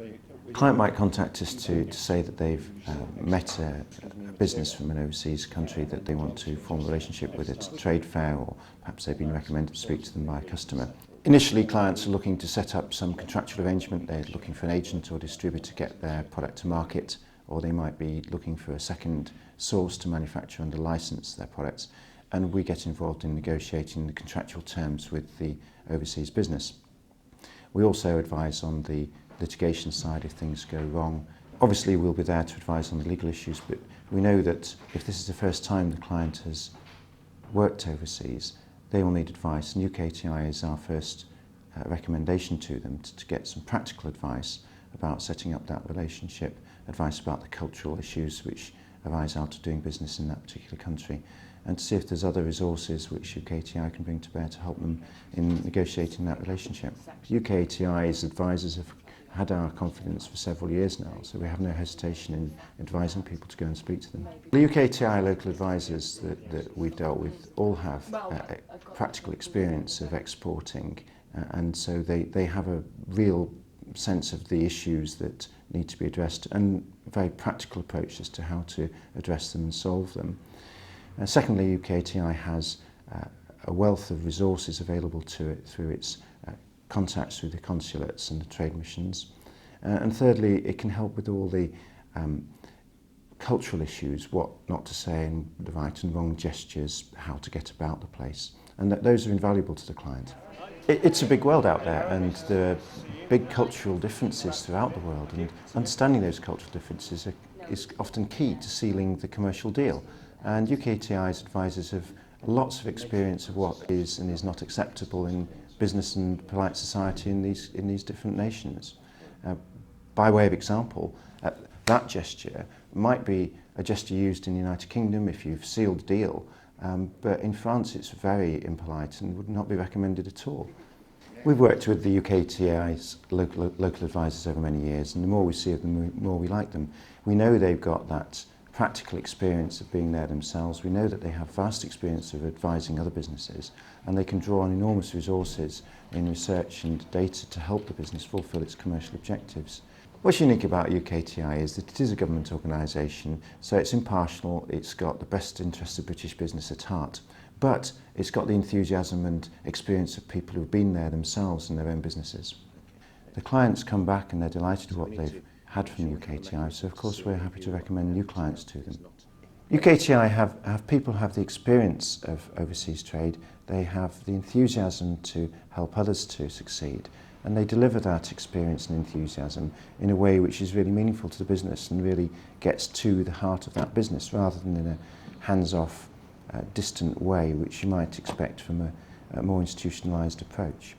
A client might contact us to say that they've met a business from an overseas country that they want to form a relationship with at a trade fair, or perhaps they've been recommended to speak to them by a customer. Initially, clients are looking to set up some contractual arrangement. They're looking for an agent or distributor to get their product to market, or they might be looking for a second source to manufacture and to license their products. And we get involved in negotiating the contractual terms with the overseas business. We also advise on the litigation side if things go wrong. Obviously, we'll be there to advise on the legal issues, but we know that if this is the first time the client has worked overseas, they will need advice, and UKTI is our first recommendation to them to get some practical advice about setting up that relationship, advice about the cultural issues which arise out of doing business in that particular country, and to see if there's other resources which UKTI can bring to bear to help them in negotiating that relationship. UKTI's advisors have had our confidence for several years now, so we have no hesitation in advising people to go and speak to them. The UKTI local advisors that we've dealt with all have practical experience of exporting, and so they have a real sense of the issues that need to be addressed and a very practical approach as to how to address them and solve them. Secondly, UKTI has a wealth of resources available to it through its contacts through the consulates and the trade missions. And thirdly, it can help with all the cultural issues, what not to say, and the right and wrong gestures, how to get about the place. And those are invaluable to the client. It's a big world out there, and there are big cultural differences throughout the world, and understanding those cultural differences is often key to sealing the commercial deal. And UKTI's advisors have lots of experience of what is and is not acceptable in business and polite society in these different nations. By way of example, that gesture might be a gesture used in the United Kingdom if you've sealed a deal, but in France it's very impolite and would not be recommended at all. We've worked with the UKTI's local advisors over many years, and the more we see of them, the more we like them. We know they've got that practical experience of being there themselves. We know that they have vast experience of advising other businesses, and they can draw on enormous resources in research and data to help the business fulfil its commercial objectives. What's unique about UKTI is that it is a government organisation, so it's impartial, it's got the best interests of British business at heart, but it's got the enthusiasm and experience of people who've been there themselves in their own businesses. The clients come back and they're delighted with what they've had from UKTI, so of course we're happy to recommend new clients to them. UKTI have people who have the experience of overseas trade, they have the enthusiasm to help others to succeed, and they deliver that experience and enthusiasm in a way which is really meaningful to the business and really gets to the heart of that business rather than in a hands-off, distant way which you might expect from a more institutionalised approach.